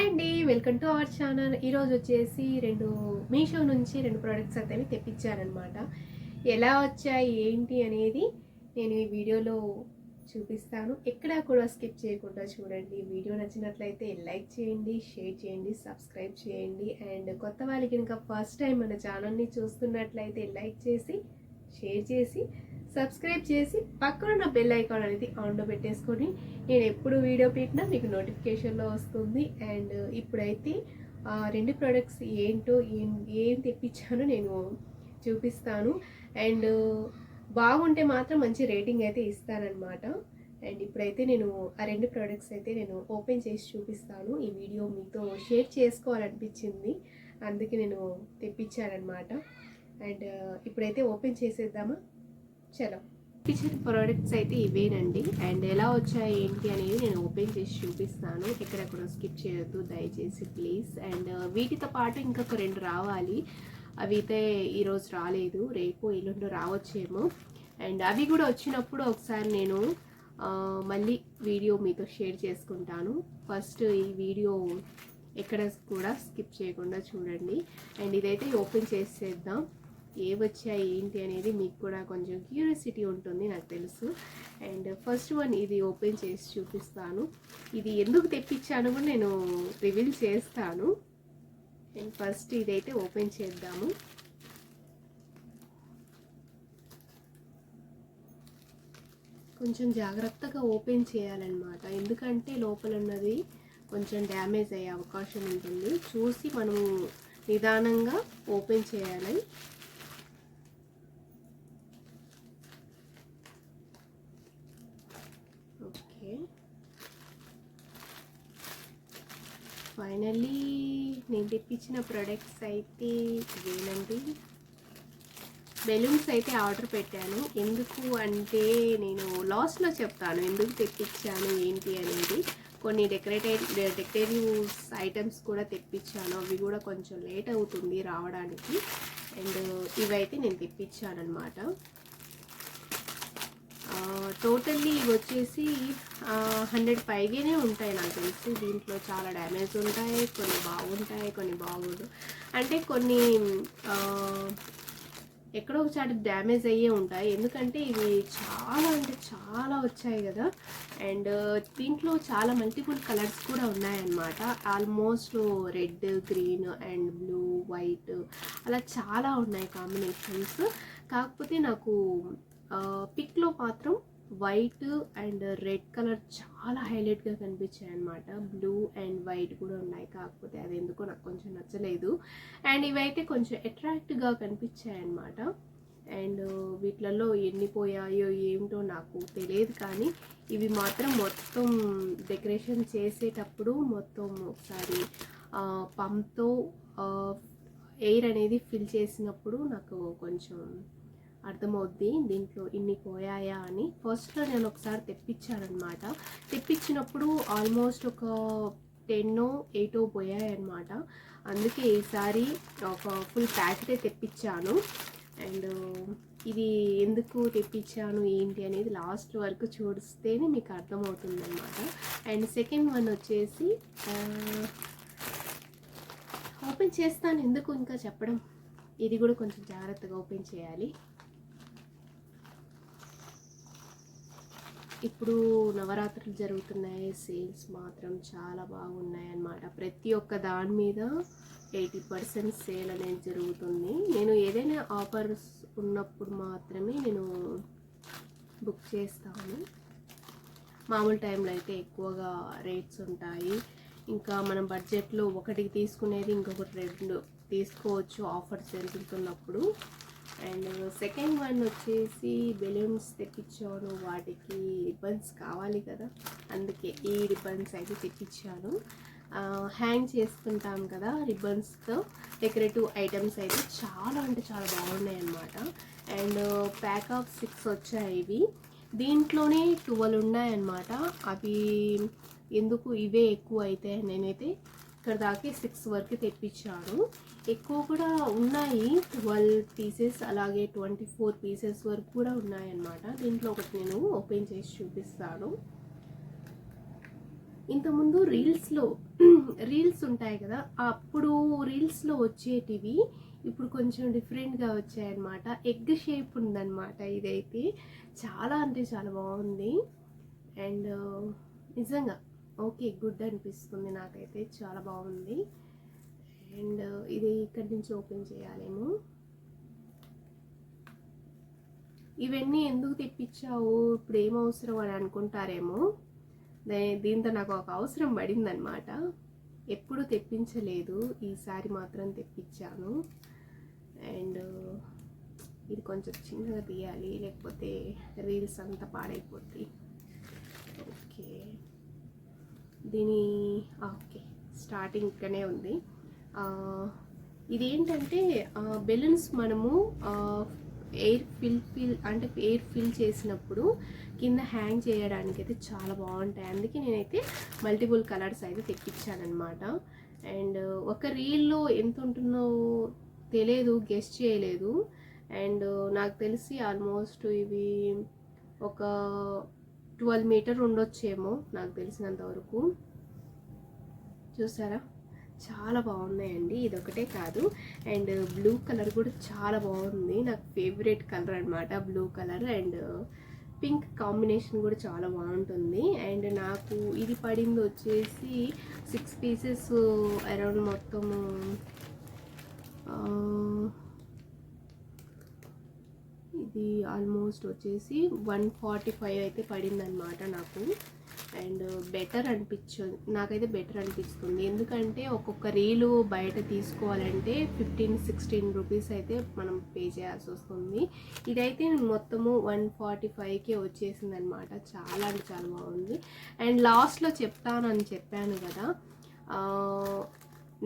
Hi అండి, welcome to our channel. ఈరోజు వచ్చేసి మీషో నుంచి రెండు ప్రోడక్ట్స్ అయితే తెప్పించారనమాట. ఎలా వచ్చాయి ఏంటి అనేది నేను ఈ వీడియోలో చూపిస్తాను. ఎక్కడా కూడా స్కిప్ చేయకుండా చూడండి. వీడియో నచ్చినట్లయితే లైక్ చేయండి, షేర్ చేయండి, సబ్స్క్రైబ్ చేయండి. అండ్ కొత్త వాళ్ళకి కనుక ఫస్ట్ టైం మన ఛానల్ని చూస్తున్నట్లయితే లైక్ చేసి, షేర్ చేసి, సబ్స్క్రైబ్ చేసి పక్కన బెల్ ఐకాన్ అనేది ఆన్లో పెట్టేసుకొని నేను ఎప్పుడు వీడియో పెట్టినా మీకు నోటిఫికేషన్లో వస్తుంది. అండ్ ఇప్పుడైతే రెండు ప్రోడక్ట్స్ ఏంటో ఏం తెప్పించానో నేను చూపిస్తాను. అండ్ బాగుంటే మాత్రం మంచి రేటింగ్ అయితే ఇస్తానన్నమాట. అండ్ ఇప్పుడైతే నేను ఆ రెండు ప్రోడక్ట్స్ అయితే నేను ఓపెన్ చేసి చూపిస్తాను. ఈ వీడియో మీతో షేర్ చేసుకోవాలనిపించింది, అందుకే నేను తెప్పించానమాట. అండ్ ఇప్పుడైతే ఓపెన్ చేసేద్దామా. చలో, తెప్పించిన ప్రోడక్ట్స్ అయితే ఇవేనండి. అండ్ ఎలా వచ్చాయి ఏంటి అనేది నేను ఓపెన్ చేసి చూపిస్తాను. ఎక్కడెక్కడ స్కిప్ చేయొద్దు దయచేసి ప్లీజ్. అండ్ వీటితో పాటు ఇంకొక రెండు రావాలి. అవి అయితే ఈరోజు రాలేదు, రేపు ఎల్లుండి రావచ్చేమో. అండ్ అవి కూడా వచ్చినప్పుడు ఒకసారి నేను మళ్ళీ వీడియో మీతో షేర్ చేసుకుంటాను. ఫస్ట్ ఈ వీడియో ఎక్కడ కూడా స్కిప్ చేయకుండా చూడండి. అండ్ ఇదైతే ఓపెన్ చేసేద్దాం. ఏ వచ్చాయి ఏంటి అనేది మీకు కూడా కొంచెం క్యూరియాసిటీ ఉంటుంది, నాకు తెలుసు. అండ్ ఫస్ట్ వన్ ఇది ఓపెన్ చేసి చూపిస్తాను. ఇది ఎందుకు తెప్పించాను కూడా నేను రివీల్ చేస్తాను. అండ్ ఫస్ట్ ఇదైతే ఓపెన్ చేద్దాము. కొంచెం జాగ్రత్తగా ఓపెన్ చేయాలన్నమాట, ఎందుకంటే లోపల ఉన్నది కొంచెం డ్యామేజ్ అయ్యే అవకాశం ఉంటుంది. చూసి మనము నిదానంగా ఓపెన్ చేయాలి. ఓకే, ఫైనల్లీ నేను తెప్పించిన ప్రొడక్ట్స్ అయితే ఇవేనండి. బెలూన్స్ అయితే ఆర్డర్ పెట్టాను. ఎందుకు అంటే నేను లాస్ట్లో చెప్తాను ఎందుకు తెప్పించాను ఏంటి అనేది. కొన్ని డెకరేటివ్ ఐటమ్స్ కూడా తెప్పించాను, అవి కూడా కొంచెం లేట్ అవుతుంది రావడానికి. అండ్ ఇవైతే నేను తెప్పించాను అనమాట. టోటల్లీ ఇవి వచ్చేసి 100 పైగానే ఉంటాయి నాకు తెలిసి. దీంట్లో చాలా డ్యామేజ్ ఉంటాయి, కొన్ని బాగుంటాయి, కొన్ని బాగోదు. అంటే కొన్ని ఎక్కడో ఒకసారి డ్యామేజ్ అయ్యే ఉంటాయి, ఎందుకంటే ఇవి చాలా అంటే చాలా వచ్చాయి కదా. అండ్ దీంట్లో చాలా మల్టిపుల్ కలర్స్ కూడా ఉన్నాయన్నమాట. Almost red, green and blue, white అలా చాలా ఉన్నాయి కాంబినేషన్స్. కాకపోతే నాకు పిక్లో మాత్రం వైట్ అండ్ రెడ్ కలర్ చాలా హైలైట్గా కనిపించాయి అనమాట. బ్లూ అండ్ వైట్ కూడా ఉన్నాయి, కాకపోతే అది ఎందుకో నాకు కొంచెం నచ్చలేదు. అండ్ ఇవైతే కొంచెం అట్రాక్ట్గా కనిపించాయి అనమాట. అండ్ వీటిలలో ఎన్ని పోయాయో ఏమిటో నాకు తెలియదు, కానీ ఇవి మాత్రం మొత్తం డెకరేషన్ చేసేటప్పుడు మొత్తం ఒకసారి పంప్తో ఎయిర్ అనేది ఫిల్ చేసినప్పుడు నాకు కొంచెం అర్థమవుద్ది దీంట్లో ఇన్ని పోయాయా అని. ఫస్ట్లో నేను ఒకసారి తెప్పించానమాట. తెప్పించినప్పుడు ఆల్మోస్ట్ ఒక 10-8 పోయాయన్నమాట. అందుకే ఈసారి ఒక ఫుల్ ప్యాకెటే తెప్పించాను. అండ్ ఇది ఎందుకు తెప్పించాను ఏంటి అనేది లాస్ట్ వరకు చూస్తేనే మీకు అర్థమవుతుంది అనమాట. అండ్ సెకండ్ వన్ వచ్చేసి ఓపెన్ చేస్తాను, ఎందుకు ఇంకా చెప్పడం. ఇది కూడా కొంచెం జాగ్రత్తగా ఓపెన్ చేయాలి. ఇప్పుడు నవరాత్రులు జరుగుతున్నాయి, సేల్స్ మాత్రం చాలా బాగున్నాయి అన్నమాట. ప్రతి ఒక్క దాని మీద 80% సేల్ అనేది జరుగుతుంది. నేను ఏదైనా ఆఫర్స్ ఉన్నప్పుడు మాత్రమే నేను బుక్ చేస్తాను. మామూలు టైంలో అయితే ఎక్కువగా రేట్స్ ఉంటాయి. ఇంకా మనం బడ్జెట్లో ఒకటికి తీసుకునేది ఇంకొకటి 2 తీసుకోవచ్చు ఆఫర్స్ జరుగుతున్నప్పుడు. అండ్ సెకండ్ వన్ వచ్చేసి బెలూన్స్ తెప్పించాను. వాటికి రిబ్బన్స్ కావాలి కదా, అందుకే ఈ రిబ్బన్స్ అయితే తెప్పించాను. హ్యాంగ్ చేసుకుంటాం కదా రిబ్బన్స్తో డెకరేటివ్ ఐటమ్స్ అయితే చాలా అంటే చాలా బాగున్నాయి అన్నమాట. అండ్ ప్యాక్ ఆఫ్ 6 వచ్చాయి ఇవి. దీంట్లోనే 12 ఉన్నాయన్నమాట. అవి ఎందుకు ఇవే ఎక్కువ అయితే నేనైతే ఇక్కడ దాకా 6 వరకు తెప్పించాను. ఎక్కువ కూడా ఉన్నాయి, 12 పీసెస్ అలాగే 24 పీసెస్ వరకు కూడా ఉన్నాయన్నమాట. దీంట్లో ఒకటి నేను ఓపెన్ చేసి చూపిస్తాను. ఇంతకుముందు రీల్స్ ఉంటాయి కదా, అప్పుడు రీల్స్లో వచ్చేటివి ఇప్పుడు కొంచెం డిఫరెంట్గా వచ్చాయన్నమాట. ఎగ్ షేప్ ఉందన్నమాట. ఇదైతే చాలా అంటే చాలా బాగుంది. అండ్ నిజంగా ఓకే, గుడ్ అనిపిస్తుంది నాకైతే, చాలా బాగుంది. అండ్ ఇది ఇక్కడి నుంచి ఓపెన్ చేయాలేమో. ఇవన్నీ ఎందుకు తెప్పించావు, ఇప్పుడు ఏం అవసరం అని అనుకుంటారేమో. దీంతో నాకు ఒక అవసరం పడిందనమాట. ఎప్పుడు తెప్పించలేదు, ఈసారి మాత్రం తెప్పించాను. అండ్ ఇది కొంచెం చిన్నగా తీయాలి, లేకపోతే రీల్స్ అంతా పాడైపోద్ది. ఓకే, ఓకే, స్టార్టింగ్ ఇక్కడనే ఉంది. ఇదేంటంటే బెలూన్స్ మనము ఎయిర్ ఫిల్ చేసినప్పుడు కింద హ్యాంగ్ చేయడానికి అయితే చాలా బాగుంటాయి. అందుకే నేనైతే మల్టిపుల్ కలర్స్ అయితే తెప్పించానమాట. అండ్ ఒక రీల్లో ఎంత ఉంటుందో తెలియదు, గెస్ చేయలేదు. అండ్ నాకు తెలిసి ఆల్మోస్ట్ ఇవి ఒక 12 మీటర్ ఉండొచ్చేమో నాకు తెలిసినంత వరకు. చూసారా, చాలా బాగున్నాయండి. ఇదొకటే కాదు, అండ్ బ్లూ కలర్ కూడా చాలా బాగుంది. నాకు ఫేవరెట్ కలర్ అనమాట blue colour. And pink combination కూడా చాలా బాగుంటుంది. అండ్ నాకు ఇది పడింది వచ్చేసి 6 పీసెస్ అరౌండ్ మొత్తము ఇది ఆల్మోస్ట్ వచ్చేసి 145 అయితే పడింది అనమాట నాకు. అండ్ నాకైతే బెటర్ అనిపిస్తుంది. ఎందుకంటే ఒక్కొక్క రీలు బయట తీసుకోవాలంటే 15-16 రూపీస్ అయితే మనం పే చేయాల్సి వస్తుంది. ఇదైతే మొత్తము 145కే వచ్చేసింది అనమాట. చాలా అంటే చాలా బాగుంది. అండ్ లాస్ట్లో చెప్తానని చెప్పాను కదా,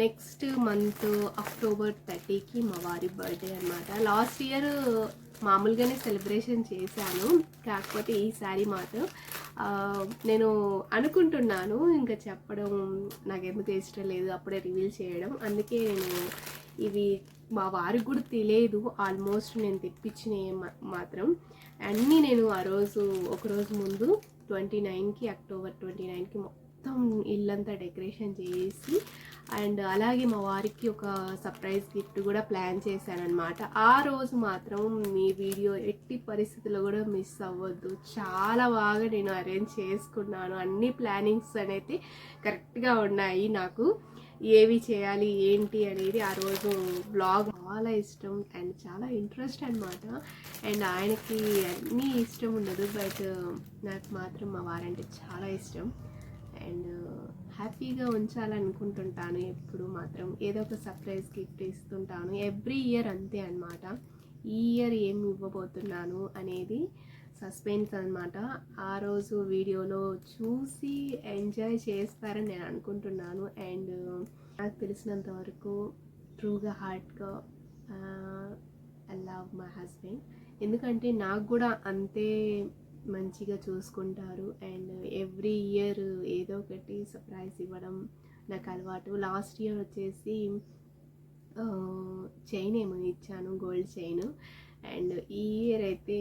నెక్స్ట్ మంత్ అక్టోబర్ 30కి మా వారి బర్త్డే అనమాట. లాస్ట్ ఇయర్ మామూలుగానే సెలబ్రేషన్ చేశాను, కాకపోతే ఈసారి మాత్రం నేను అనుకుంటున్నాను, ఇంకా చెప్పడం నాకు ఎందుకు ఇష్టం లేదు అప్పుడే రివీల్ చేయడం. అందుకే నేను ఇవి మా వారికి కూడా తెలియదు ఆల్మోస్ట్ నేను తెప్పించినవి మాత్రం అన్నీ. నేను ఆ రోజు ఒకరోజు ముందు 29కి అక్టోబర్ 29కి మొత్తం ఇల్లంతా డెకరేషన్ చేసి, అండ్ అలాగే మా వారికి ఒక సర్ప్రైజ్ గిఫ్ట్ కూడా ప్లాన్ చేశానమాట. ఆ రోజు మాత్రం మీ వీడియో ఎట్టి పరిస్థితుల్లో కూడా మిస్ అవ్వద్దు. చాలా బాగా నేను అరేంజ్ చేసుకున్నాను. అన్ని ప్లానింగ్స్ అనేది కరెక్ట్గా ఉన్నాయి. నాకు ఏవి చేయాలి ఏంటి అనేది ఆ రోజు బ్లాగ్ చాలా ఇష్టం అండ్ చాలా ఇంట్రెస్ట్ అనమాట. అండ్ ఆయనకి అన్నీ ఇష్టం ఉండదు, బట్ నాకు మాత్రం మా వారంటే చాలా ఇష్టం. అండ్ హ్యాపీగా ఉంచాలనుకుంటుంటాను. ఎప్పుడు మాత్రం ఏదో ఒక సర్ప్రైజ్ గిఫ్ట్ ఇస్తుంటాను. ఎవ్రీ ఇయర్ అంతే అనమాట. ఈ ఇయర్ ఏం ఇవ్వబోతున్నాను అనేది సస్పెన్స్ అనమాట. ఆ రోజు వీడియోలో చూసి ఎంజాయ్ చేస్తారని నేను అనుకుంటున్నాను. అండ్ నాకు తెలిసినంత వరకు ట్రూగా హార్ట్గా ఐ లవ్ మై హస్బెండ్. ఎందుకంటే నాకు కూడా అంతే మంచిగా చూసుకుంటారు. అండ్ ఎవ్రీ ఇయర్ ఏదో ఒకటి సర్ప్రైజ్ ఇవ్వడం నాకు అలవాటు. లాస్ట్ ఇయర్ వచ్చేసి చైన్ ఏమో ఇచ్చాను, గోల్డ్ చైన్. అండ్ ఈ ఇయర్ అయితే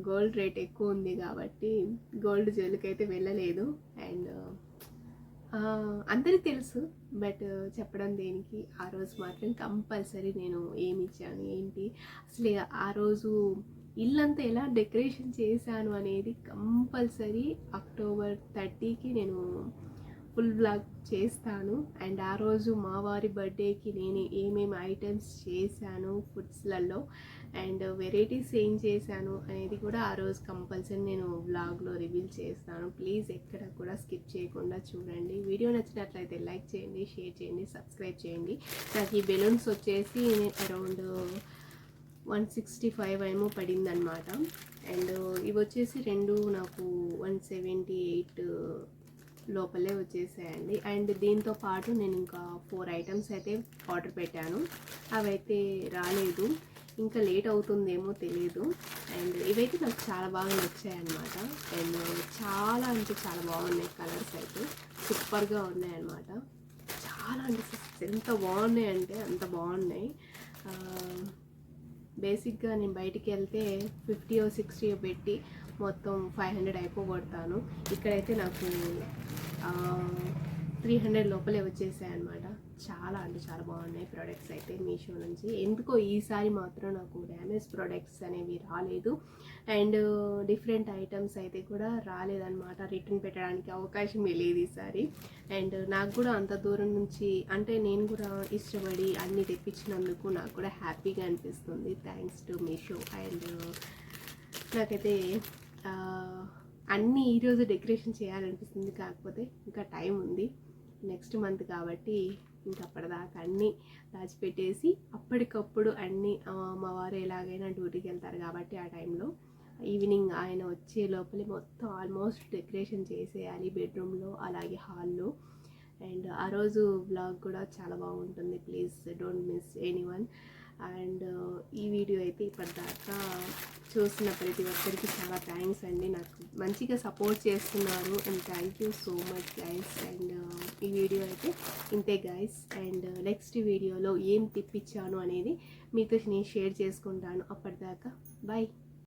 గోల్డ్ రేట్ ఎక్కువ ఉంది కాబట్టి గోల్డ్ జ్యువెలరీకి అయితే వెళ్ళలేదు. అండ్ అందరికీ తెలుసు, బట్ చెప్పడం దేనికి. ఆ రోజు మాత్రం కంపల్సరీ నేను ఏమి ఇచ్చాను ఏంటి, అసలు ఆ రోజు ఇల్లంతా ఎలా డెకరేషన్ చేశాను అనేది కంపల్సరీ అక్టోబర్ 30కి నేను ఫుల్ బ్లాగ్ చేస్తాను. అండ్ ఆ రోజు మా వారి బర్త్డేకి నేను ఏమేమి ఐటమ్స్ చేశాను ఫుడ్స్లలో అండ్ వెరైటీస్ ఏం చేశాను అనేది కూడా ఆ రోజు కంపల్సరీ నేను వ్లాగ్లో రివీల్ చేస్తాను. ప్లీజ్ ఎక్కడ కూడా స్కిప్ చేయకుండా చూడండి. వీడియో నచ్చినట్లయితే లైక్ చేయండి, షేర్ చేయండి, సబ్స్క్రైబ్ చేయండి. నాకు ఈ బెలూన్స్ వచ్చేసి అరౌండ్ 165 ఏమో పడిందనమాట. అండ్ ఇవి వచ్చేసి రెండు నాకు 178 లోపలే వచ్చేసాయండి. అండ్ దీంతో పాటు నేను ఇంకా 4 ఐటమ్స్ అయితే ఆర్డర్ పెట్టాను, అవైతే రాలేదు, ఇంకా లేట్ అవుతుందేమో తెలియదు. అండ్ ఇవైతే నాకు చాలా బాగా నచ్చాయన్నమాట. అండ్ చాలా అంటే చాలా బాగున్నాయి, కలర్స్ అయితే సూపర్గా ఉన్నాయన్నమాట. చాలా అంటే ఎంత బాగున్నాయి అంటే అంత బాగున్నాయి. బేసిక్గా నేను బయటికి వెళ్తే 50 or 60 పెట్టి మొత్తం 500 అయిపోగొడతాను. ఇక్కడైతే నాకు 300 లోపలే వచ్చేసాయి అనమాట. చాలా అంటే చాలా బాగున్నాయి ప్రోడక్ట్స్ అయితే మీషో నుంచి. ఎందుకో ఈసారి మాత్రం నాకు డ్యామేజ్ ప్రోడక్ట్స్ అనేవి రాలేదు, అండ్ డిఫరెంట్ ఐటమ్స్ అయితే కూడా రాలేదన్నమాట. రిటర్న్ పెట్టడానికి అవకాశం లేదు ఈసారి. అండ్ నాకు కూడా అంత దూరం నుంచి అంటే నేను కూడా ఇష్టపడి అన్నీ తెప్పించినందుకు నాకు కూడా హ్యాపీగా అనిపిస్తుంది. Thanks to Meesho. అండ్ నాకైతే అన్నీ ఈరోజు డెకరేషన్ చేయాలనిపిస్తుంది, కాకపోతే ఇంకా టైం ఉంది, నెక్స్ట్ మంత్ కాబట్టి ఇంకా అప్పటిదాకా అన్నీ దాచిపెట్టేసి అప్పటికప్పుడు అన్నీ మా వారు ఎలాగైనా డ్యూటీకి వెళ్తారు కాబట్టి ఆ టైంలో ఈవినింగ్ ఆయన వచ్చే లోపలే మొత్తం ఆల్మోస్ట్ డెకరేషన్ చేసేయాలి బెడ్రూమ్లో అలాగే హాల్లో. అండ్ ఆ రోజు బ్లాగ్ కూడా చాలా బాగుంటుంది. Please don't miss anyone. And ఈ వీడియో అయితే ఇప్పటిదాకా చూసిన ప్రతి ఒక్కరికి చాలా థ్యాంక్స్ అండి. నాకు మంచిగా సపోర్ట్ చేస్తున్నారు and thank you so much guys. And ఈ వీడియో అయితే ఇంతే గైస్. అండ్ నెక్స్ట్ వీడియోలో ఏం తిప్పించాను అనేది మీతో నేను షేర్ చేసుకుంటాను. అప్పటిదాకా బాయ్.